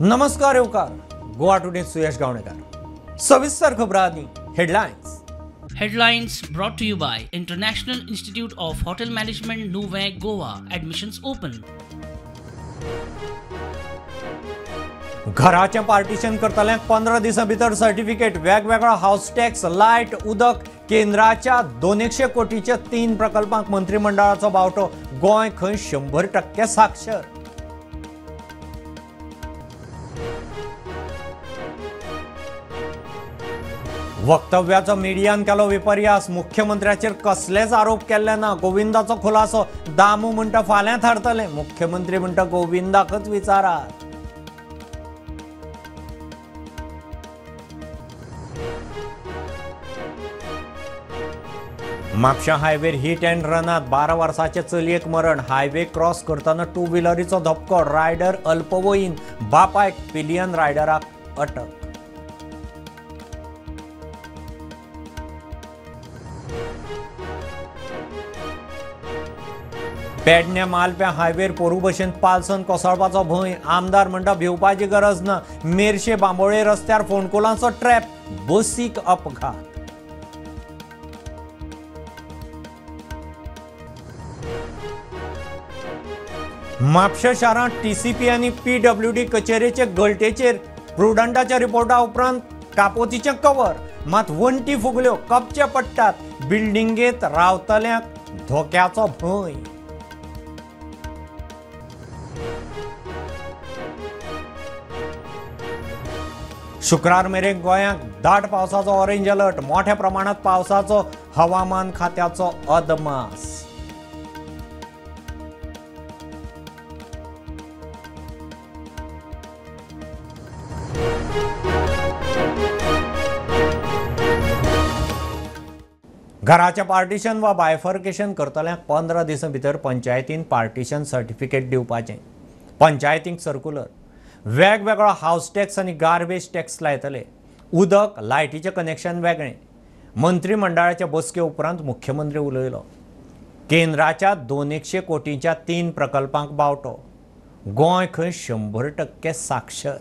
नमस्कार येवकार गोवा टुडे सुयश गावणेकर सविस्तर खबरांनी headlines brought to you by International Institute of Hotel Management Nuvei Goa. Admissions open. घराचे partition करतल्यांक 15 दिसां भितर सर्टिफिकेट वेगवेगळा हाऊस टॅक्स लायट उदक केंद्राच्या 200 कोटीच्या 3 प्रकल्पांक मंत्रिमंडळाचो बावटो गोंय खंय 100% साक्षर. वक्तव्याचो मिडियान केलो विपर्यास मुख्यमंत्र्याचेर कसलेच आरोप केल्ले ना. गोविंदाचो खुलासो दामू म्हणटा फाल्यां थारतले. मुख्यमंत्री म्हणटा गोविंदाकच विचारात. म्हापशा हायवेर हिट अँड रनात 12 वर्साचे चलयेक मरण. हायवे क्रॉस करतना टू व्हिलरीचो धपको. रायडर अल्पवयीन. बापायक पिलियन रायडराक अटक. पेडण्या मालप्या हायवेर पोरू भशेन पालसन कोसळपाचो भंय. आमदार म्हणटा भिवपाची गरज ना. मेरशे बांबोळे रस्त्यार फोंडकुलांचो ट्रॅप. बसीक अपघात. म्हापशा शारांत टीसीपी आनी पीडब्ल्यूडी कचेरेचे गळटेचेर प्रुडंटाच्या रिपोर्टा उपरांत कापोतीचें कवर. मात वण्टी फुगल्यो कपचे पडटात. बिल्डिंगेंत रावतल्यांक धोक्याचो भंय. शुक्रार मेरेन गोंयांत दाट पावसाचो ऑरेंज अलर्ट. मोठ्या प्रमाणात पावसाचो हवामान खात्याचो अदमास. घराचे पार्टिशन वा बायफर्केशन करतल्यांक 15 दिसां भितर पंचायतीन पार्टिशन सर्टिफिकेट दिवपाचें. पंचायतींक सर्क्युलर. वेगवेगळो हाऊस टॅक्स आनी गार्बेज टॅक्स लायतले. उदक लायटीचें कनेक्शन वेगळें. मंत्रिमंडळाच्या बसके उपरांत मुख्यमंत्री उलयलो. केंद्राच्या 200 कोटींच्या 3 प्रकल्पांक बावटो. गोंय खंय 100% साक्षर.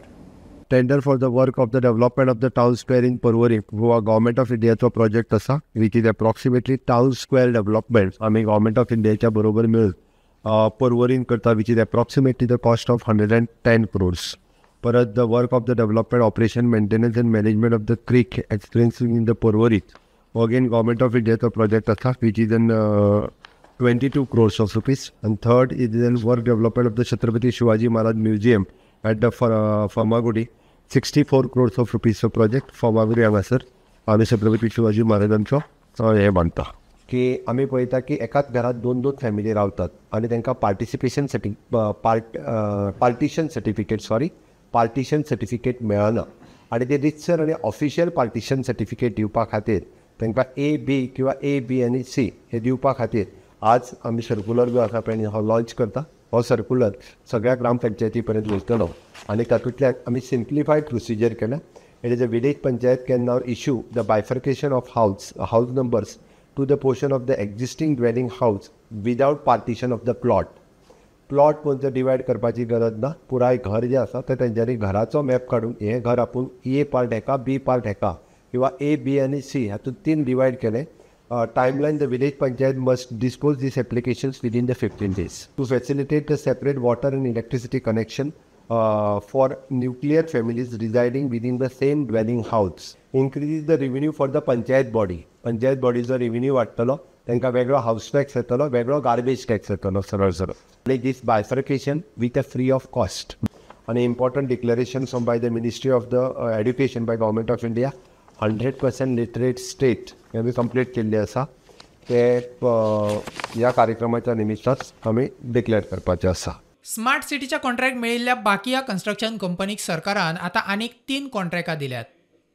Tender for the work of the development of the town square in Porvorim. Goa Government of India चा project असा which is approximately town square development. आम्ही Government of India च्या बरोबर मिळून Porvorim करता which is approximately the cost of 110 crores. परत the work of the development, operation, maintenance and management of the creek experiencing in the Porvorim. Again Government of India चा project असा which is in 22 crores of rupees. And third is the work development of the Chhatrapati Shivaji Maharaj Museum at the Famagudi. 64 crores of rupees project फॉर्मागुडी हांगासर आमी छत्रपती शिवाजी महाराजांचो हे मानता की आमी पळयता की एकाच घरात 2-2 फॅमिली रावतात आनी तांकां पार्टिशन सर्टिफिकेट मेळना आनी ते रितसर आनी ऑफिशियल पार्टिशन सर्टिफिकेट दिवपा खातीर तांकां A-B किंवा A-B आनी C हे दिवपा खातीर आज आमी सर्क्युलर जो आसा पळय हो लॉन्च करता. हो सर्क्युलर सगळ्या ग्रामपंचायती पर्यंत वचतलो आनी तातूंतल्यान आमी सिम्प्लिफायड प्रोसिजर केला. It is a village panchayat can now issue the bifurcation of house numbers to the portion of the existing dwelling house without partition of the plot म्हणजे डिवायड करपाची गरज ना. पुराय घर जे आसा ते तेंच्यांनी घराचो मॅप काडून हे घर आपूण A पार्ट हेका B पार्ट हेका किंवा A, B आनी C हातूंत 3 डिवायड केले. Timeline, the village panchayat must dispose these applications within the 15 days. To facilitate the separate water and electricity connection for nuclear families residing within the same dwelling house. Increases the revenue for the panchayat body. Panchayat body'चो revenue वाडटलो. तांकां वेगळो house tax येतलो, वेगळो garbage tax येतलो सरळ. This bifurcation with a free of cost. An important declaration from by the Ministry of the Education by Government of India. 100% literate state आम्ही complete केल्ली आसा. ते ह्या कार्यक्रमाच्या निमित्ताच आमी डिक्लेअर करपाचें आसा. स्मार्ट सिटीच्या कॉन्ट्रॅक्ट मेळिल्ल्या बाकिया कन्स्ट्रक्शन कंपनीक सरकारान आता आनीक 3 कॉन्ट्रॅक्टां दिल्यात.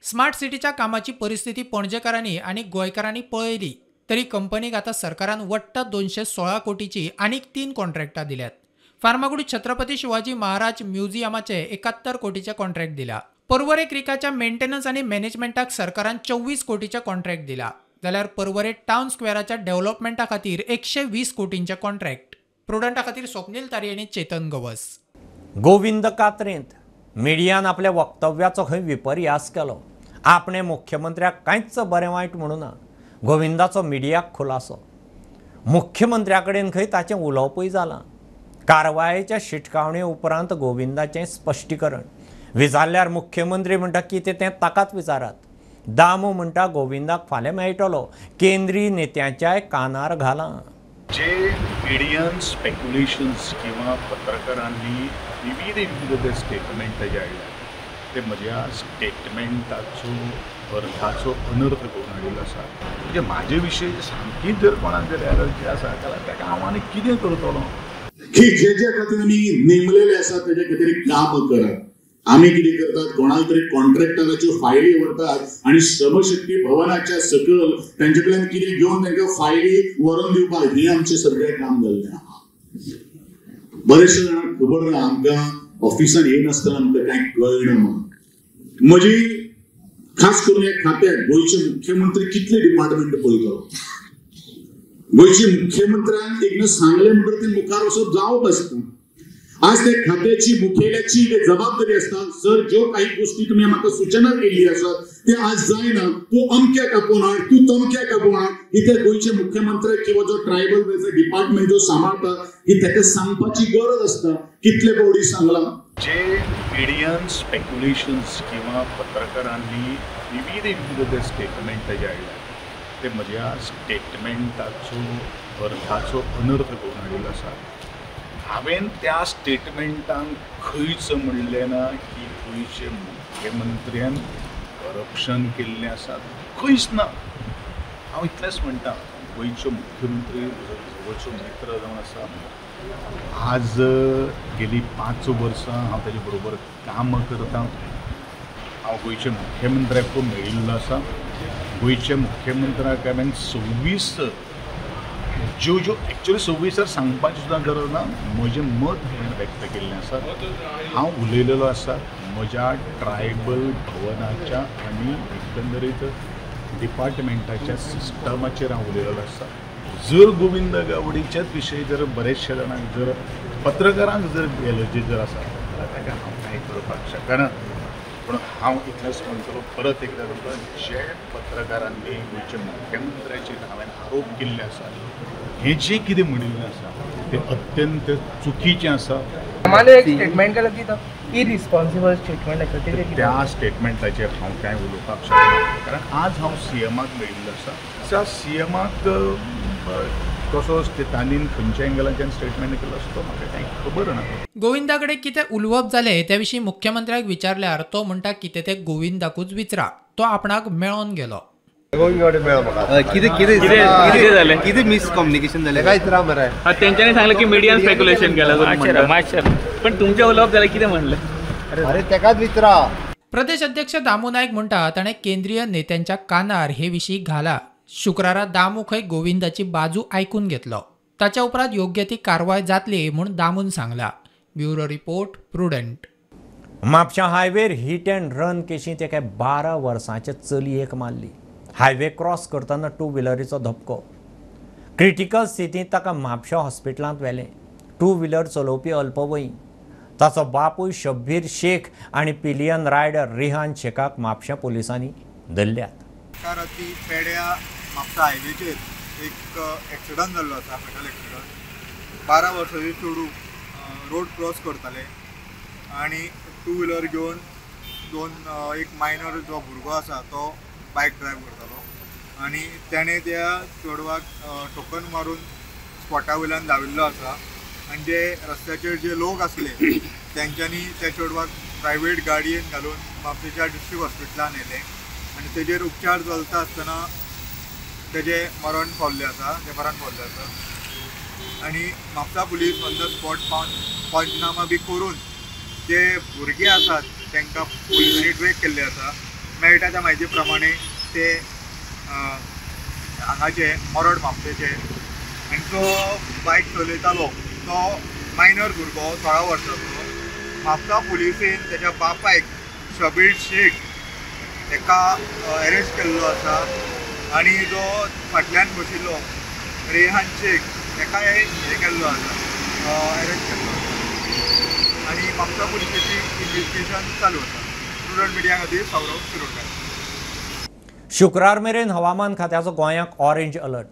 स्मार्ट सिटीच्या कामाची परिस्थिती पणजेकारांनी आनी गोंयकारांनी पळयली तरी कंपनीक आता सरकारान वट्ट 216 कोटीची आनीक 3 कॉन्ट्रॅक्टां दिल्यात. फार्मागुडी छत्रपती शिवाजी महाराज म्युझियमाचे 71 कोटीचे कॉन्ट्रॅक्ट दिला. पर्वरे क्रिकाच्या मेंटेनन्स आणि मॅनेजमेंटाक सरकारान 24 कोटीचे कॉन्ट्रॅक्ट दिला. जाल्यार पर्वरे टाउन स्क्वेअराच्या डेव्हलपमेंटा खातीर 120 कोटींचे कॉन्ट्रॅक्ट. प्रुडंटा खातीर स्वप्नील तारी आनी चेतन गवस. गोविंद कात्रेंत मिडियान आपल्या वक्तव्याचो खंय विपर्यास केलो. आपणे मुख्यमंत्र्याक कांयच बरें वायट म्हणूना. गोविंदाचो मिडियाक खुलासो. मुख्यमंत्र्या कडेन खंय ताचें उलोवपूय जालां. कारवायेच्या शिटकावणे उपरांत गोविंदाचें स्पश्टीकरण. विचारल्यार मुख्यमंत्री म्हणटा कितें तें ताकाच विचारात. दामू म्हणटा गोविंदाक फाल्यां मेळटलो. केंद्रीय नेत्याच्याय कानार घालां. जे मिडियन स्पेक्युलेशन्स किंवा पत्रकारांनी विविध स्टेटमेंट जे आयल्या ते म्हज्या स्टेटमेंटाचो अर्थाचो अनर्थ करून हाडिल्लो आसा. म्हणजे म्हाजे विशयी सामकीच जर कोणाक जर एलर्जी आसा जाल्यार ताका हांव आनी कितें करतलो. की जे खातीर आमी नेमलेले आसा तेजे खातीर काम करप. आमी कितें करतात, कोणाक तरी कॉन्ट्रॅक्टराच्यो फायली व्हरतात आनी श्रमशक्ती भवनाच्या सकयल तेंचे कडल्यान कितें घेवन तांकां फायली व्हरून दिवपाक, हें आमचें सगळें काम जाल्लें आहा. बरेचशे जाणांक खबर ना, आमकां ऑफिसान येयनासतना आमकां कांय कळना म्हणून. म्हजी खास करून ह्या खात्याक गोंयचे मुख्यमंत्री कितले डिपार्टमेंट पळयतलो. गोंयचे मुख्यमंत्र्यान एकदां सांगलें म्हणटकीर ते मुखार वचप जावप आसता. आज त्या खात्याची मुखेल्याची जबाबदारी असता. सर, ज्यो काही गोष्टी तुम्ही म्हाका सूचना केल्ली आसात ते आज जायना, तू अमक्या कापून हाड, तू तमक्या कापून हाड, ही त्या गोंयचे मुख्यमंत्री किंवा जो ट्रायबल वेलफेअर डिपार्टमेंट जो सांबाळटा ही ताका सांगपाची गरज असता. कितले फावटी सांगलां. जे मिडियन स्पेक्युलेशन्स किंवा पत्रकारांनी विविध स्टेटमेंट जे आयल्या ते म्हज्या स्टेटमेंटाचो अर्थाचो अनर्थ करून हाडिल्लो आसा. हांवें त्या स्टेटमेंटान खंयच म्हणलें ना की गोंयचे मुख्यमंत्र्यान करप्शन केल्लें आसा. खंयच ना. हांव इतलेंच म्हणटा, गोंयचो मुख्यमंत्री जवळचो मित्र जावन आसा. आज गेली 5 वर्सां हांव ताजे बरोबर काम करतां. हांव गोंयच्या मुख्यमंत्र्याक मेळिल्लो आसा. गोंयच्या मुख्यमंत्र्याक हांवें 26 ज्यो एक्चुअली 26 सांगपाची सुद्दां गरज ना, म्हजें मत हांवें व्यक्त केल्लें आसा. हांव उलयलेलो आसा म्हज्या ट्रायबल भवनाच्या आनी एकंदरीत डिपार्टमेंटाच्या सिस्टमाचेर हांव उलयलेलो आसा. जर गोविंद गावडेच्याच विशयी जर बरेचशे जाणांक जर पत्रकारांक जर एलर्जी जर आसा जाल्यार ताका हांव कांय करपाक शकना. पूण हांव इतलेंच म्हणटलो, परत एकदां म्हणटलो, जे पत्रकारांनी गोंयच्या मुख्यमंत्र्याचेर हांवें आरोप केल्ले आसा, हें जें कितें म्हणिल्लें आसा तें अत्यंत चुकीचें आसा. एक स्टेटमेंट केलं की तो इरिस्पॉन्सिबल स्टेटमेंट आसा तेजें त्या स्टेटमेंटाचेर हांव कांय उलोवपाक शकना. कारण आज हांव सीएमाक मेळिल्लो आसा. त्या सीएमाक कसो तांणीन खंयच्या एंगलाच्यान स्टेटमेंट केलो आसा तो म्हाका कांय खबर ना. गोविंदाकडे कितें उलोवप जालें त्या विशीं मुख्यमंत्र्याक विचारल्यार तो म्हणटा कितें तें गोविंदाकूच विचारा. तो आपणाक मेळोन गेलो. किती मिसकम्युनिकेशन झालं काय तर मरे. त्यांच्यानी सांगलं की मीडिया स्पेक्युलेशन केलं, पण तुमच्या उलोवप जाल्यार कितें म्हणलें. अरे तेकाच विचारा. प्रदेश अध्यक्ष दामू नायक म्हणटा ताणें केंद्रीय नेत्यांच्या कानार हे विशीं घाला. शुक्रारा दामू खंय गोविंदाची बाजू आयकून घेतलो. ताच्या उपरांत योग्य ती कारवाय जातली म्हूण दामून सांगला. Bureau report, Prudent. म्हापशा हायवेर हिट अँड रन केशींत एका 12 वर्सांचे चलयेक मारली. हायवे क्रॉस करतना 2 व्हिलरीचो धपको. क्रिटिकल स्थितींत ताका म्हापशा हॉस्पिटलांत व्हेलें. 2 व्हिलर चलोवपी अल्पवयीन. ताचो बापूय शब्बीर शेख आनी पिलियन रायडर रिहान शेखाक म्हापशा पुलिसांनी धरल्यात. राती पेड्या म्हापसा हायवेचेर एक एक्सिडंट जाल्लो आसा, फॅटल एक्सिडंट. 12 वर्सांचे चेडूं रोड क्रॉस करताले आनी 2 व्हिलर घेवन एक मायनर जो भुरगो आसा तो बायक ड्रायव करतालो आनी तेणें त्या चेडवाक ठोकन मारून स्पॉटा वयल्यान धांविल्लो आसा. आनी जे रस्त्याचेर जे लोक आसले तेंच्यांनी त्या चेडवाक प्रायवेट गाडयेन घालून म्हापशेच्या डिस्ट्रिक्ट हॉस्पिटलान व्हेलें आनी तेजेर उपचार चलता आसतना तेजें मरण पावल्लें आसा. आनी Mapusa police on the spot पंचनामा बी करून जे भुरगे आसात तांकां पुलिसांनी ट्रेक केल्ले आसा. मेळटा त्या म्हायती प्रमाणे ते हांगाचे मरोड म्हापशेचे आनी जो बायक चलयतालो तो मायनर भुरगो 16 वर्साचो. म्हापसा पुलिसेन तेच्या बापायक शबीर शेख ताका अरेस्ट केल्लो आसा आनी जो फाटल्यान बशिल्लो रेहान शेख ताकाय हे केल्लो आसा, अरेस्ट केल्लो आसा. आणि म्हापसा पुलिसाची इन्व्हेस्टिगेशन चालू आसा. प्रुडंट मिडिया खातीर सौरव शिरोडकर. शुक्रार मेरेन हवामान खात्याचो गोंयाक ऑरेंज अलर्ट.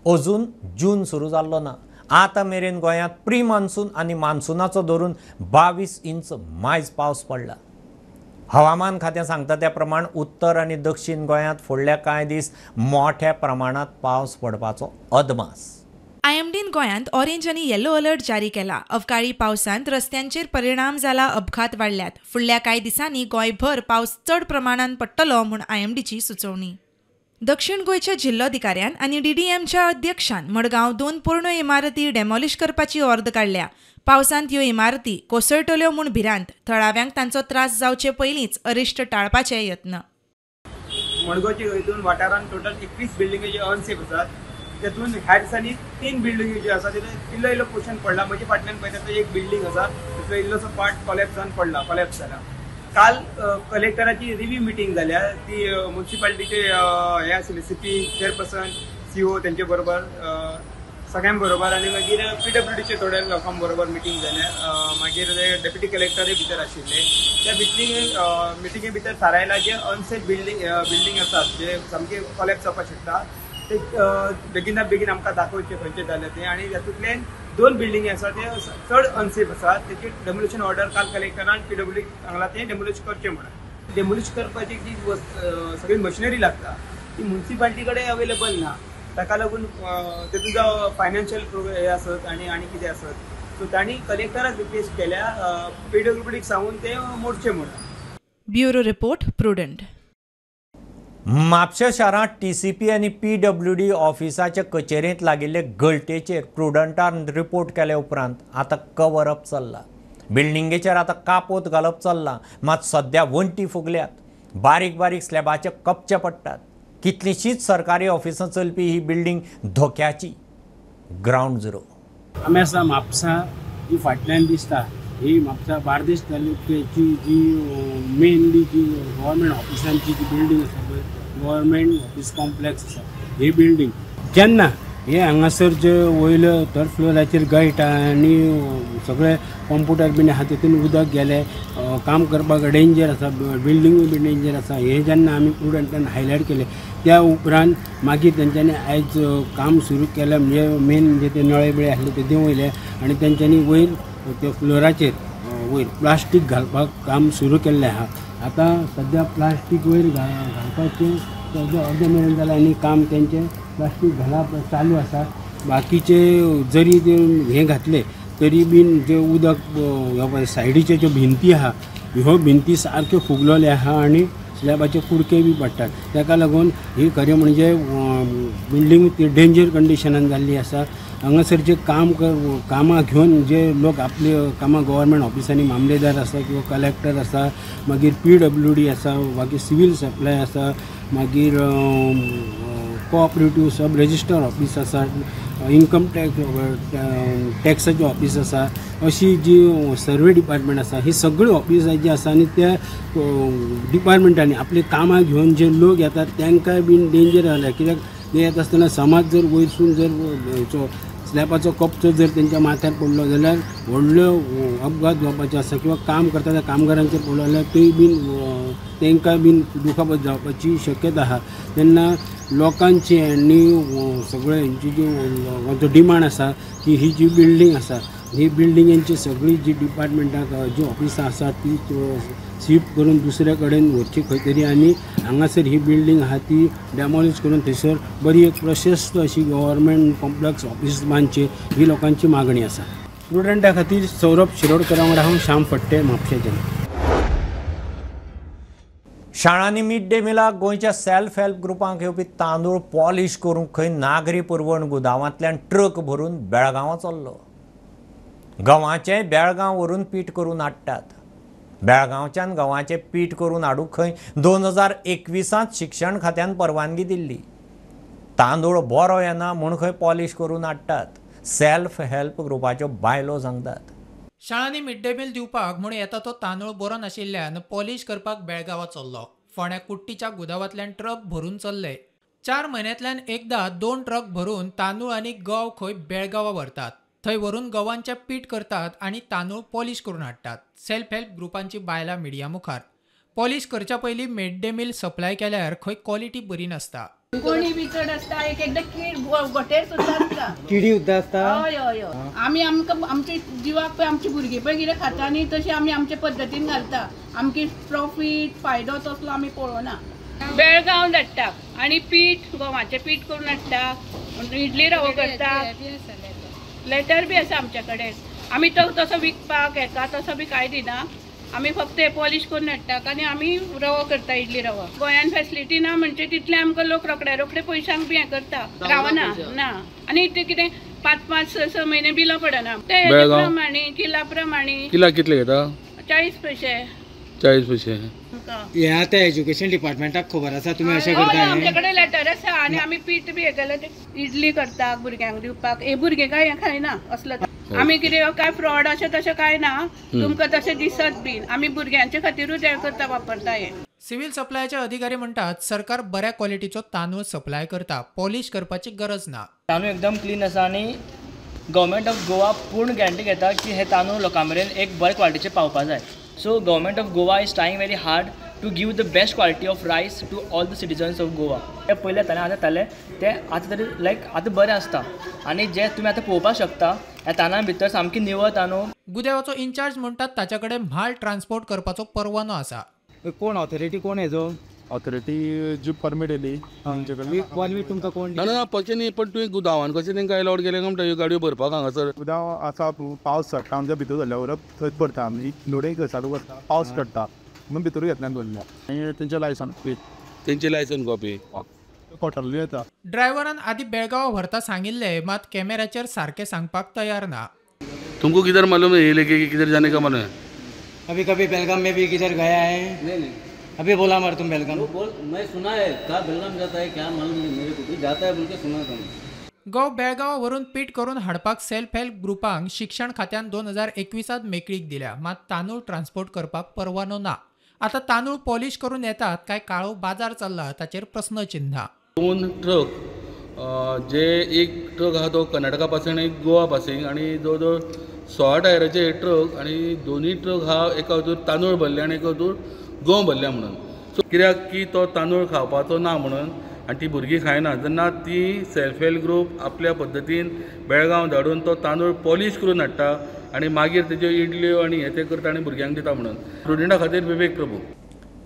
अजून जून सुरू जाल्लो ना. आतां मेरेन गोंयांत प्री मान्सून आनी मान्सूनाचो धरून 22 इंच मायज पावस पडला. हवामान खात्यान सांगता त्या प्रमाण उत्तर आनी दक्षिण गोंयांत फुडल्या कांय दीस मोठ्या प्रमाणात पावस पडपाचो अदमास. आयएमडीन गोंयांत ऑरेंज आनी येलो अलर्ट जारी केला. अवकाळी पावसांत रस्त्यांचेर परिणाम जाला, अपघात वाडल्यात. फुडल्या कांय दिसांनी गोंयभर पावस चड प्रमाणात पडटलो म्हूण आयएमडीची सुचोवणी. दक्षिण गोंयच्या जिल्लोधिकाऱ्यान आनी डीडीएमच्या अध्यक्षान मडगांव 2 पोरण्यो इमारती डेमॉलिश करपाची ऑर्द काडल्या. पावसांत ह्यो इमारती कोसळटल्यो म्हूण भिरांत. थळाव्यांक तांचो त्रास जावचे पयलींच अरिश्ट टाळपाचे यत्न. मडगांवच्या हितून वाठारांत टोटल 21 बिल्डिंगे जे अनसेफ आसात. तेतून ह्या दिसांनी 3 बिल्डिंगे ज्यो आसा तितून इल्लो पोर्शन पडला. म्हजे फाटल्यान पळयता एक बिल्डींग आसा, तितलो इल्लोसो पार्ट कोलॅप्स जावन पडला, कोलॅप्स जाला. काल कलेक्टराची रिव्ह्यू मिटींग जाल्या. ती म्युन्सिपालिटीचे हे आशिल्ले सीपी चेअरपर्सन, सीओ तेंचे बरोबर सगळ्यां बरोबर आनी मागीर PWDचे थोड्या लोकां बरोबर मिटींग जाल्या. मागीर डेप्युटी कलेक्टरूय भितर आशिल्ले. त्या मिटिंगे भितर थारायला जे अनसेफ बिल्डींग आसात जे सामके कोलॅप्स जावपाक शकता ते बेगिना बेगीन आमकां दाखोवचे खंयचे जाले ते. आनी तातूंतल्यान 2 बिल्डिंगे आसा ते चड अनसेफ आसात. तेची डेमोलिशन ऑर्डर काल कलेक्टरान PWD सांगला ते डेमोलिश करचे म्हणून. डेमोलिश करपाची जी सगळी मशिनरी लागता ती म्युन्सिपालिटी कडेन अवेलेबल ना. ताका लागून तेतून जो फायनान्शियल हे आसत आनी कितें आसत सो तांणी कलेक्टराक रिक्वेस्ट केल्या PWDक सांगून ते मोडचे म्हणून. Bureau report Prudent. म्हापशा शारांत TCP आनी PWD ऑफिसाच्या कचेरेंत लागिल्ले गळटेचेर प्रुडंटान रिपोर्ट केल्या उपरांत आतां कवर अप चल्ला. बिल्डिंगेचेर आतां कापोत घालप चल्लां. मात सद्या वण्टी फुगल्यात. बारीक बारीक स्लॅबाचे कपचे पडटात. कितलींशींच सरकारी ऑफिसां चलपी ही बिल्डींग धोक्याची. Ground zero. आमी आसा म्हापसा जी फाटल्यान दिसता ही म्हापसा बार्देस तालुक्याची जी मेनली जी गव्हर्मेंट ऑफिसांची जी बिल्डींग आसा पळय, गव्हर्मेंट ऑफिस कॉम्प्लेक्स आसा ही बिल्डींग जेन्ना हे हांगासर जे वयले थर्ड फ्लोराचेर गळटा आनी सगळे कॉम्प्युटर बीन आहा तितून उदक गेले, काम करपाक डेंजर आसा, बिल्डींगूय बी डेंजर आसा. हे जेन्ना आमी प्रुडंटान हायलायट केले त्या उपरांत मागीर तेंच्यांनी आयज काम सुरू केलें. म्हणजे मेन जे ते नळे बिळे आसले ते देंवयले आनी तेंच्यांनी वयर त्या फ्लोराचेर वयर प्लास्टीक घालपाक काम सुरू केल्लें आहा. आतां सद्या प्लास्टीक वयर घालपाचें अर्दें मेरेन जालें आनी काम तेंचें प्लास्टीक घालप चालू आसा. बाकीचे जरी हे घातले तरी बीन जे उदक सायडीचे ज्यो भिंती आहा ह्यो भिंती सारक्यो फुगलेल्यो आहा आनी स्लॅबाचे कुडके बी पडटात. ताका लागून ही खरें म्हणजे बिल्डींग ती डेंजर कंडिशनान जाल्ली आसा. हांगासर जे कामां घेवन जे लोक आपले कामां गव्हर्मेंट ऑफिसांनी मामलेदार आसा किंवा कलेक्टर आसा, मागीर PWD आसा, मागीर सिवील सप्लाय आसा, मागीर कोऑपरेटिव्ह सब रजिस्टर ऑफिस आसा, इन्कम टॅक्साचें ऑफिस आसा, अशी जी सर्वे डिपार्टमेंट आसा ही सगळी ऑफिसां जी आसा आनी त्या डिपार्टमेंटांनी आपले कामां घेवन जे लोक येतात तांकांय बीन डेंजर जाल्या. कित्याक ते येता आसतना समज जर वयरसून जर स्लॅबाचो कपचो जर तेंच्या माथ्यार पडलो जाल्यार व्हडल्यो अपघात जावपाचे आसा किंवा काम करता त्या कामगारांचेर पडलो जाल्यार तेय बीन तांकां बीन दुखापत जावपाची शक्यता आहा. तेन्ना लोकांची आनी सगळे हेंची जी डिमांड आसा की ही जी बिल्डींग आसा ही बिल्डिंगेंची सगळी जी डिपार्टमेंटाक जी ऑफिसां आसा ती शिफ्ट करून दुसरे कडेन व्हरची खंय तरी आनी हांगासर ही बिल्डींग आहा ती डेमॉलिश करून थंयसर बरी एक प्रशस्त अशी गव्हर्मेंट कॉम्प्लेक्स ऑफिस बांदची ही लोकांची मागणी आसा. स्टुडंटा खातीर सौरभ शिरोडकरा वांगडा हांव श्याम फडटे, म्हापशेच्यान. शाळांनी मिड डे मिलाक गोंयच्या सेल्फ हेल्प ग्रुपांक येवपी तांदूळ पॉलिश करूंक खंय नागरी पुरवण गुदांवांतल्यान ट्रक भरून बेळगांवां चल्लो. गंवाचें बेळगांव व्हरून पीठ करून हाडटात. बेळगांवच्यान गंवाचें पीठ करून हाडूंक खंय 2021 शिक्षण खात्यान परवानगी दिल्ली. तांदूळ बरो येना म्हूण खंय पॉलिश करून हाडटात. सेल्फ हेल्प ग्रुपाच्यो बायलो सांगतात. शाळांनी मिड डे मील दिवपाक म्हूण येता तो तांदूळ बरो नाशिल्ल्यान पॉलिश करपाक बेळगांवां चल्लो. फोंड्या कुट्टीच्या गुदावांतल्यान ट्रक भरून चल्ले. 4 म्हयन्यांतल्यान एकदां 2 ट्रक भरून तांदूळ आनी गंव खंय बेळगांवां व्हरतात. थंय व्हरून गव्हांचें पीठ करतात आनी तांदूळ पॉलिश करून हाडटात. सेल्फ हेल्प ग्रुपांची बायलां मिडिया मुखार. पॉलिश करच्या पयलीं मिड डे मील सप्लाय केल्यार खंय क्वॉलिटी बरी नसता. कोणी बी चड आसता, एक एकदां कीड गोटेर सुद्दां आसता, किडी सुद्दां आसता. हय हय हय. आमी आमकां आमच्या जिवाक पळय आमची भुरगीं पळय कितें खाता न्ही तशें आमी आमचे पद्दतीन घालता. आमकी प्रॉफीट फायदो तसलो आमी पळोवना. बेळगांव धाडटा आनी पीठ गव्हाचें पीठ करून हाडटा, इडली रवो करता, लेटर बी आसा आमच्या कडेन. आमी तो तसो विकपाक हेका तसो बी कांय दिना. आमी फक्त हे पॉलिश करून हाडटात आनी आमी रवो करता, इडली रवो. गोंयान फॅसिलिटी ना म्हणजे तितले आमकां लोक रोखडे पयशांक बी हें करता, रावना ना. आनी ते कितें 5-5-6 म्हयने बिलां पडना. ते प्रमाणे किला प्रमाणे किला कितले घेता? 40 पैसे. 40 पैसे. हे आता एज्युकेशन डिपार्टमेंटाक खबर आसा तुमी अशें करता? आमचे कडेन लेटर आसा आनी आमी पीठ बी हे केलें ते इडली करता भुरग्यांक दिवपाक. हे भुरगे काय हें खायना असलो. आमी कितें काय फ्रॉड अशें तशें काय ना, तुमकां तशें दिसत बीन. आमी भुरग्यांचे खातीरूच हें करता, वापरता हें. सिव्हिल सप्लायचे अधिकारी म्हणटात सरकार बऱ्या क्वॉलिटीचो तांदूळ सप्लाय करता, पॉलिश करपाची गरज ना. तांदूळ एकदम क्लीन आसा आनी गव्हर्मेंट ऑफ गोवा पूर्ण गॅरंटी घेता की हे तांदूळ लोकां मेरेन एक बरे क्वॉलिटीचे पावपा जाय. So government of Goa is trying very hard to give the best quality of rice to all the citizens of Goa. ते पयले ताणें जाताले ते आतां तरी लायक आतां बरें आसता. आनी जे तुमी आतां पळोवपाक शकता ह्या तांदळा भितर सामकी निवळ तांदूळ. गुदेवाचो इन्चार्ज म्हणटात ताचे कडेन म्हाल ट्रान्सपोर्ट करपाचो परवानो आसा. कोण ऑथॉरिटी कोण हेजो? ऑथॉरिटी जी परमीट येयली आमचे कडेन. परमीट तुमकां कोण? ना पक्षे न्ही, पण तुवें गुदावान कशें तांकां अलाउड केलें काय म्हणटा ह्यो गाडयो भरपाक हांगासर? गुदाव आसा, पावस चडटा आमच्या भितर धरल्या वरप थंय भरता आमी. लोडय चालू करता, पावस चडटा म्हणून भितर घेतल्यान दवरल्या. आनी तेंचे लायसन कॉपी कोटरली येता. ड्रायव्हरान आदी बेळगांव व्हरता सांगिल्ले, मात कॅमेऱ्याचेर सारकें सांगपाक तयार ना. तुमको किधर मालूम है ये लेके किधर जाने का मालूम है? अभी कभी बेलगाम में भी किधर गया है? नहीं अभी बोला मार तुम बेलगाम. बोल, मैं सुना है कहाँ बेलगाम जाता है क्या मालूम नहीं मेरे को, जाता है बोल के सुना था. गव बेळगांव व्हरून पीठ करून हाडपाक सेल्फ हेल्प ग्रुपांक शिक्षण खात्यान 2021 मेकळीक दिल्या, मात तांदूळ ट्रान्सपोर्ट करपाक परवानो ना. आता तांदूळ पॉलिश करून येतात काय काळो बाजार चल्ला ताचेर प्रश्नचिन्ह. 2 ट्रक जे एक ट्रक आहा तो कर्नाटका पासिंग आनी गोवा पासिंग आनी जवळ जवळ 16 टायराचे ट्रक आनी दोनूय ट्रक हा एका हातूर तांदूळ भरले आनी एका हातूर गंव भरल्या म्हणून. सो कित्याक की तो तांदूळ खावपाचो ना म्हणून आनी ती भुरगीं खायना. जेन्ना ती सेल्फ हेल्प ग्रूप आपल्या पद्दतीन बेळगांव धाडून तो तांदूळ पॉलिश करून हाडटा आनी मागीर तेज्यो इडल्यो आनी हे ते करता आनी भुरग्यांक दिता म्हणून. स्टुडंटा खातीर विवेक प्रभू.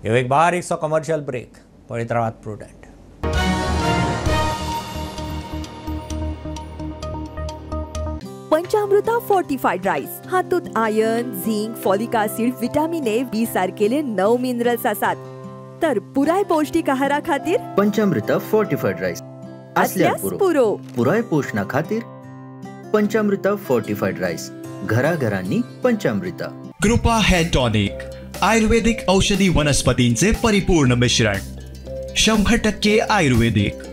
ह्यो एक बारीकसो कमर्शियल ब्रेक. पळयत रावात प्रुडंट. पंचामृता फोर्टिफाइड राईस हातूंत iron, zinc, folic acid, vitamin A, B सारकेले 9 मिनरल्स आसात. तर पुराय पौष्टिक आहारा खातीर पंचामृता फोर्टिफाइड राईस असल्यास पुरो. पुराय पोषणा खातीर पंचामृता फोर्टिफाइड राईस. घराघरांनी पंचामृता. कृपा हेअर टॉनिक आयुर्वेदिक औषधी वनस्पतींचे परिपूर्ण मिश्रण, 100% आयुर्वेदिक.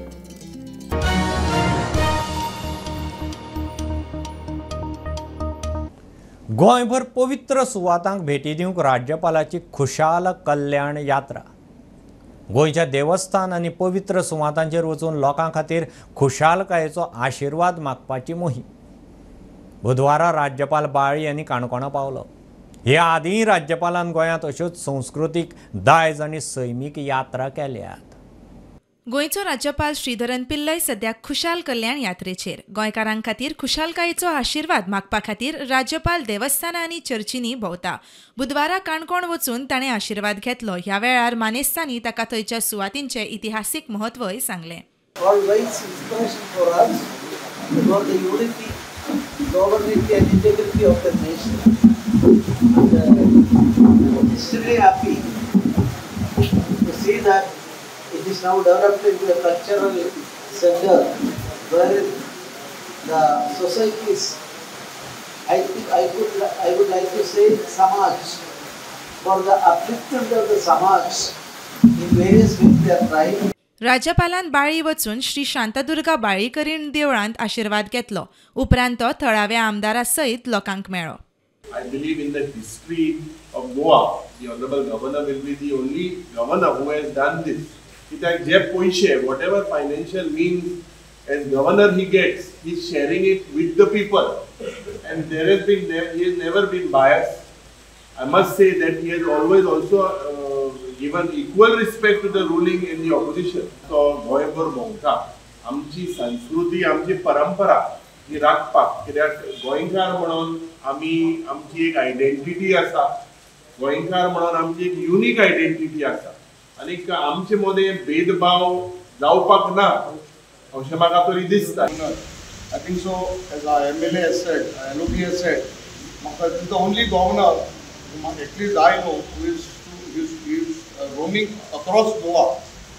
गोंयभर पवित्र सुवातांक भेटी दिवंक राज्यपालाची खुशाल कल्याण यात्रा. गोंयच्या देवस्थान आनी पवित्र सुवातांचेर वचून लोकां खातीर खुशालकायेचो आशिर्वाद मागपाची मोहीम. बुधवारा राज्यपाल बाळी यांनी काणकोणा पावलो. हे आदीं राज्यपालान गोंयांत अश्योच संस्कृतीक दायज आनी सैमीक यात्रा केल्यात. गोंयचो राज्यपाल श्रीधरन पिल्लय सद्याक खुशाल कल्याण यात्रेचेर. गोंयकारां खातीर खुशालकायेचो आशिर्वाद मागपा खातीर राज्यपाल देवस्थानां आनी चर्चींनी भोंवता. बुधवारा काणकोण वचून ताणें आशिर्वाद घेतलो. ह्या वेळार मानेस्तांनी ताका थंयच्या सुवातींचें इतिहासीक म्हत्वय सांगलें. It is now developed into a cultural center where the societies, I would like to say Samaj, for the upliftment of the Samaj in various ways they are trying. राज्यपालान बाळी वचून श्री शांतादुर्गा बाळीकरीण देवळांत आशिर्वाद घेतलो. उपरांत तो थळाव्या आमदारा सयत लोकांक मेळ्ळो. I believe in the history of Goa, the Honorable Governor will be the only governor who has done this. कित्याक जे पयशे whatever financial means as governor he gets, he's sharing it with the people, and he has never been biased. I must say that he has always also given equal respect to the ruling and the opposition. So गोंयभर भोंवता आमची संस्कृती आमची परंपरा ही राखपाक, कित्याक गोंयकार म्हणून आमची एक आयडेंटिटी आसा, गोंयकार म्हणून आमची एक युनिक आयडेंटिटी आसा, आनी आमचे मदें भेदभाव जावपाक ना अशें म्हाका तरी दिसता. I think so, as our MLA has said, LOP has said, this is the only governor, at least I know, who is roaming across Goa.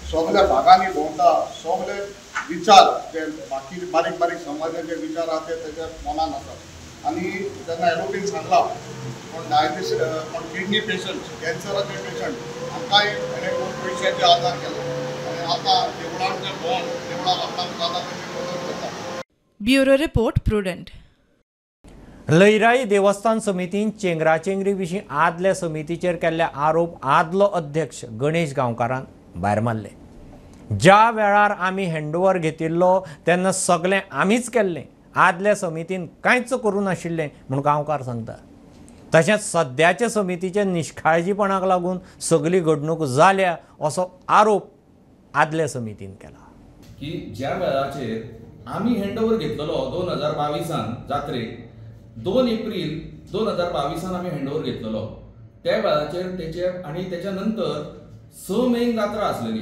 सगळ्या भागांनी भोंवता, सगळे विचार जे बारीक बारीक समाजाचे विचार आहा ते त्याच्या मनान आसात. आनी जेन्ना LOPन सांगला पण डायबिटीस पण किडनी पेशंट, कॅन्सराचे पेशंट आमकांय ताणें खूब पयशांचे आदार केला आनी आतां देवळांचे भोंवन देवळां लोकांक जाता तशी मदत करता. Bureau report prudent. लयराई देवस्थान समितीन चेंगराचेंगरी विशीं आदल्या समितीचेर केल्ले आरोप आदलो अध्यक्ष गणेश गांवकारान भायर मारले. ज्या वेळार आमी हँडओव्हर घेतिल्लो तेन्ना सगळें आमीच केल्लें, आदल्या समितीन कांयच करूं नाशिल्लें म्हूण गांवकार सांगता. तशेंच सद्याच्या समितीचे निश्काळजीपणाक लागून सगळी घडणूक जाल्या असो आरोप आदल्या समितीन केला. की ज्या वेळाचेर आमी हँडओव्हर घेतलेलो 2022 जात्रेक 2 एप्रिल 2022 आमी हँडओव्हर घेतलेलो, त्या वेळाचेर तेचेर आनी तेच्या नंतर 6 मेक जात्रा आसलेली,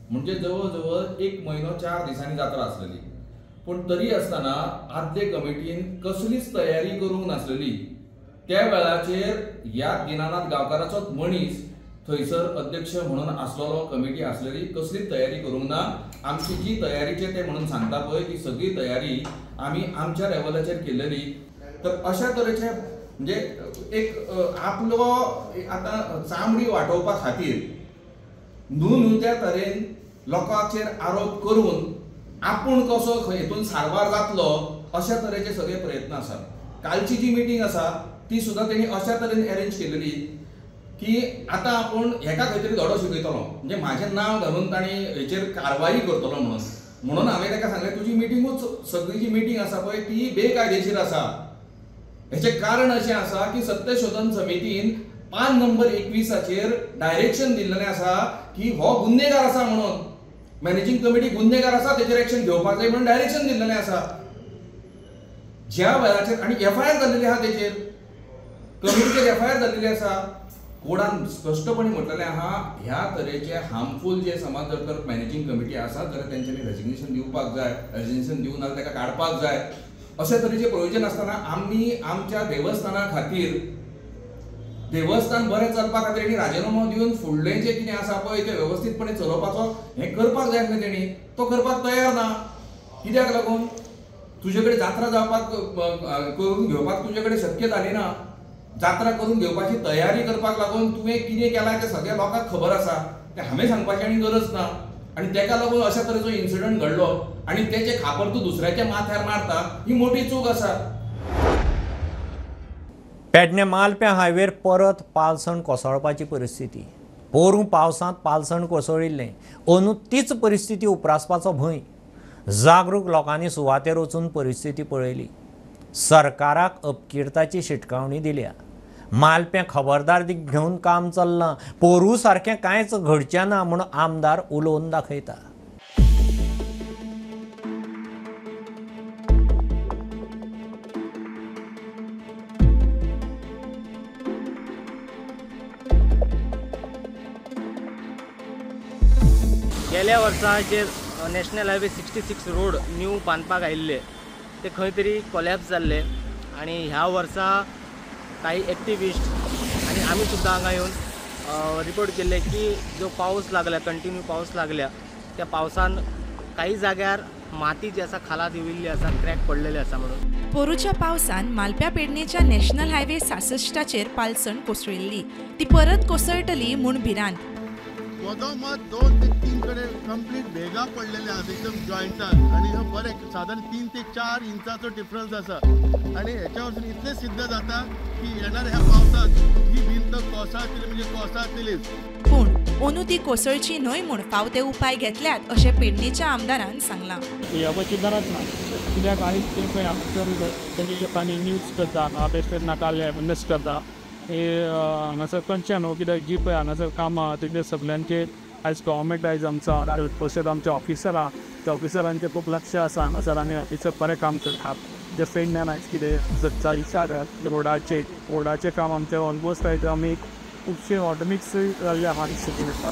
म्हणजे जवळ जवळ 1 म्हयनो 4 दिसांनी जात्रा आसलेली. पूण तरी आसतना आदले कमिटीन कसलीच तयारी करूंक नासलेली. त्या वेळाचेर ह्या दिनानाथ गांवकाराचोच मनीस थंयसर अध्यक्ष म्हणून आसलेलो, कमिटी आसलेली, कसलीच तयारी करूंक ना. आमची जी तयारीचे ते म्हणून सांगता पळय ती सगळी तयारी आमी आमच्या लेवलाचेर केल्लेली. तर अशा तरेचे म्हणजे एक आपलो आतां चामडी वांटोवपा खातीर न्हू त्या तरेन लोकांचेर आरोप करून आपूण कसो हेतून सारवार जातलो अशा तरेचे सगळे प्रयत्न आसात. कालची जी मिटींग आसा ती सुद्दां तेणी अशा तरेन अरेंज केलेली की आतां आपूण हेका खंय तरी धडो शिकयतलो, म्हणजे म्हाजें नांव घालून ताणी हेचेर कारवाई करतलो म्हणून हांवें ताका सांगलें तुजी मिटींगूच सगळी जी मिटींग आसा पळय ती बेकायदेशीर आसा. हेचें कारण अशें आसा की सत्यशोधन समितीन 5 नंबर 21 डायरेक्शन दिल्लेलें आसा की हो गुन्हेगार आसा म्हणून, मॅनेजिंग कमिटी गुन्हेगार आसा तेचेर एक्शन घेवपाक जाय म्हणून डायरेक्शन दिल्लेलें आसा. ज्या वेळाचेर आनी FIR जाल्लेली आहा तेचेर, कमिटीचेर FIR जाल्लेली आसा. कोडान स्पश्टपणे म्हटलेलें आहा ह्या तरेचे हार्मफूल जे समज जर तर मॅनेजिंग कमिटी आसा जाल्यार तेंच्यांनी रेजिग्नेशन दिवपाक जाय, रेजिग्नेशन दिवं नाल्यार ताका काडपाक जाय. अशे तरेचे प्रयोजन आसतना आमी आमच्या देवस्थाना खातीर देवस्थान बरें चलपा खातीर तेणी राजिनामो दिवन फुडलें जें कितें आसा पळय तें वेवस्थीतपणे चलोवपाचो हें करपाक जाय आसलें तेणी, तो करपाक तयार ना. कित्याक लागून तुजे कडेन जात्रा जावपाक करून घेवपाक तुजे कडेन शक्य जाली ना. जात्रा करून घेवपाची तयारी करपाक लागून तुवें कितें केलां तें सगळ्या लोकांक खबर आसा, तें हांवें सांगपाची आनी गरज ना. आनी तेका लागून अशा तरेचो इन्सिडंट घडलो आनी तेचे खापर तूं दुसऱ्याच्या माथ्यार मारता ही मोठी चूक आसा. पेडणे मालप्या हायवेर परत पालसण कोसळपाची परिस्थिती. पोरूं पावसांत पालसण कोसळिल्लें अंदू तीच परिस्थिती उप्रासपाचो भंय. जागरूक लोकांनी सुवातेर वचून परिस्थिती पळयली. सरकाराक अपकिर्ताची शिटकावणी दिल्या. मालप्या खबरदारी घेवन काम चल्लां, पोरूं सारकें कांयच घडचें ना म्हूण आमदार उलोवन दाखयता. गेल्या वर्सा जे नॅशनल हायवे 66 रोड न्यू बांदपाक आयिल्ले ते खंय तरी कोलॅप्स जाल्ले आनी ह्या वर्सा काही एक्टिविस्ट आणि आम्ही सुद्धा हांगा येवन रिपोर्ट केले की जो पाऊस लागला, कंटिन्यू पाऊस लागल्या त्या पावसान काही जाग्यार माती जी आसा खालात येविल्ली आसा, क्रॅक पडलेले आसा म्हणून. पोरूच्या पावसान मालप्या पेडणेच्या नॅशनल हायवे 66 पालसण कोसळिल्ली. ती परत कोसळटली म्हूण भिरांत. वोदोमात 2 ते 3 कडेन कंप्लीट भेगा पडलेले आसा एकदम जॉयंटान आनी बरे साधारण 3 ते 4 इंचाचो डिफरन्स आसा आनी हेच्या वरसून इतलें सिद्ध जाता की येणाऱ्या ह्या पावसात ही भिंत कोसळटली म्हणजे कोसळटलीच. पूण अंदू ती कोसळची न्हय म्हूण फावते उपाय घेतल्यात अशें पेडणेच्या आमदारान सांगलां. याची गरज ना कित्याक आनी ते पळय हांगासर तेंचे लोकांनी न्यूज करता बेश्टेर नाताले मिस करता हे हांगासर खंयचे न्हू कित्याक जी पळय हांगासर कामां तितले सगळ्यांचे आयज गव्हर्मेंट आयज आमचो तशेंच आमचे ऑफिसरां त्या ऑफिसरांचें खूब लक्ष आसा हांगासर आनी ऑफिसर बरें काम करतात. जे पेडण्यान आयज कितें जगता विचारात रोडाचें काम आमचें ऑलमोस्ट आयज आमी खुबशे ऑटोमिक्स जाल्ले आहा दिसता.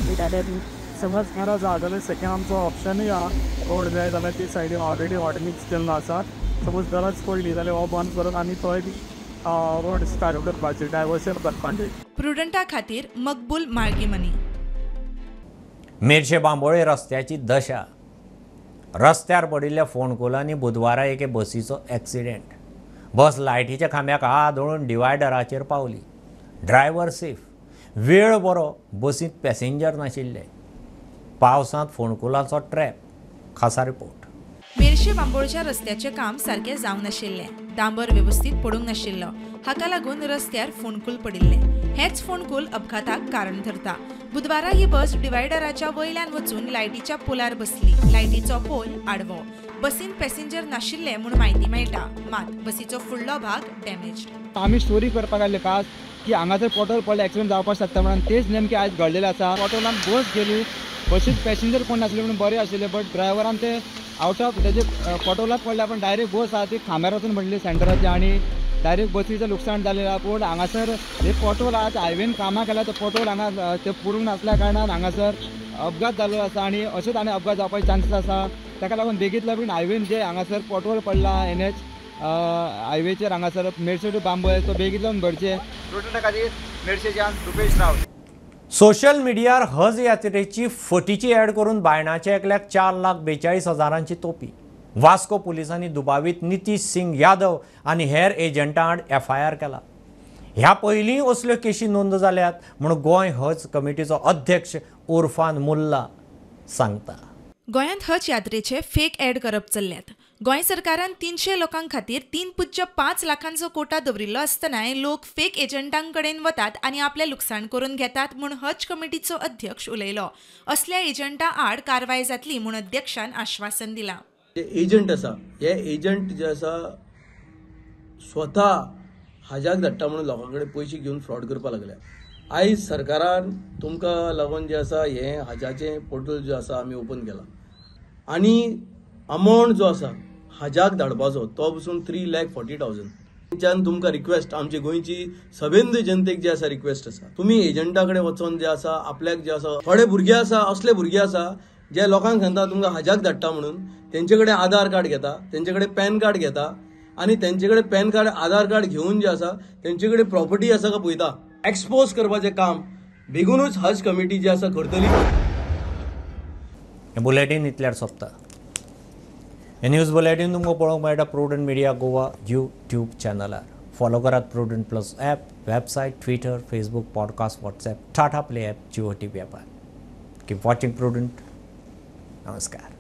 समज गरज आसा जाल्यार सेकेंड आमचो ऑप्शनूय आहा रोड जाय जाल्यार ती सायडीन ऑलरेडी ऑटोमिक्स केल्लो आसा. सपोज गरज पडली जाल्यार हो बंद करून आनी थंय रोड स्टार्ट करपाचें डायवर्शन करपाचें. प्रुडंटा खातीर मकबूल माळगीमनी. मेर्शे बांबोळे रस्त्याची दशा. रस्त्यार पडिल्ल्या फोंडकुलांनी बुधवारा एके बसीचो एक्सिडेंट. बस लायटीच्या खांब्याक आदळून डिवायडराचेर पावली. Driver safe. वेळ बरो, बसींत पॅसेंजर नाशिल्ले. पावसांत फोंडकुलाचो ट्रॅप. खासा रिपोर्ट. मेर्शे बांबोळच्या रस्त्याचें काम सारकें जावंक नाशिल्लें. डांबर वेवस्थीत पडूंक नाशिल्लो. हाका लागून रस्त्यार फोंडकूल पडिल्ले. हेच फोंडकूल अपघाताक कारण ठरता. बुधवारा ही बस डिवायडराच्या वयल्यान वचून लायटीच्या पोलार बसली. लायटीचो पोल आडवो. बसींत पॅसेंजर नाशिल्ले म्हूण म्हायती मेळटा. मात बसीचो फुडलो भाग डॅमेज. आमी स्टोरी करपाक आयले खास की हांगासर पोटोल पडले एक्सिडेंट जावपाक शकता म्हणून तेच नेमके आयज घडलेले आसा. पोटोलान बस गेली. बसीत पॅसेंजर कोण नासले म्हणून बरें आशिल्ले बट ड्रायव्हरान ते आउट ऑफ तेजे पोटोलाक पडले पण डायरेक्ट बस आहा ती खांब्यार वचून पडली सेंटराची आनी डायरेक्ट बसीचं लुकसाण जालें आहा. पूण हांगासर हे पोटोल आहा हायवेन कामां केल्या तो पोटोल हांगा ते पुरूंक नासल्या कारणान हांगासर अपघात जाल्लो आसा आनी अशेंच आनी अपघात जावपाचे चान्सीस आसा. ताका लागून बेगीतल्या बेगीन हायवेन जे हांगासर पोटोल पडला NH हायवेचेर हांगासर मेर्शे टू बांबोळे तो बेगीतल्या बेगीन भरचे. प्रुडंटा खातीर मेर्शेच्यान रुपेश राव. सोशल मिडियार हज यात्रेची फटीची ॲड करून बायणाच्या एकल्याक 4,42,000ची तोपी. वास्को पुलिसांनी दुबावीत नितीश सिंग यादव आनी हेर एजंटां आड FIR केला. ह्या पयलीं असल्यो केशी नोंद जाल्यात म्हूण गोंय हज कमिटीचो अध्यक्ष उर्फान मुल्ला सांगता. गोंयांत हज यात्रेचे फेक ॲड करप चल्ल्यात. गोंय सरकारान 300 लोकां खातीर 3.5 लाखांचो कोटा दवरिल्लो आसतनाय लोक फेक एजंटां कडेन वतात आनी आपलें लुकसाण करून घेतात म्हूण हज कमिटीचो अध्यक्ष उलयलो. असल्या एजंटां आड कारवाय जातली म्हूण अध्यक्षान आश्वासन दिलां. जे एजंट आसा हे एजंट जे आसा स्वता हजाक धाडटा म्हणून लोकां कडेन पयशे घेवन फ्रॉड करपाक लागल्या. आयज सरकारान तुमकां लागून जे आसा हे हजाचें पोर्टल जो आसा आमी ओपन केला आनी अमावंट जो आसा हजाक धाडपाचो तो पसून 3,40,000. त्याच्यान तुमकां रिक्वेस्ट आमची गोंयची सवेंद जनतेक जे आसा रिक्वेस्ट आसा तुमी एजंटा कडेन वचून जे आसा आपल्याक जे आसा थोडे भुरगे आसा असले भुरगे आसा जे लोकांक सांगता तुमकां हजाक धाडटा म्हणून तेंचे कडेन आधार कार्ड घेता तेंचे कडेन पॅन कार्ड घेता आनी तेंचे कडेन पॅन कार्ड आधार कार्ड घेवन जे आसा तेंचे कडेन प्रॉपर्टी आसा का पळयता. एक्सपोज करपाचें काम बेगूनच हज कमिटी जी आसा करतली. हे बुलेटिन इतल्यार सोंपता. हे न्यूज बुलेटिन तुमकां पळोवंक मेळटा प्रुडंट मिडिया गोवा YouTube चॅनलार. फॉलो करात Prudent plus app, website, Twitter, Facebook, podcast, WhatsApp, Tata play app, Jio TV app. Keep watching Prudent. नमस्कार.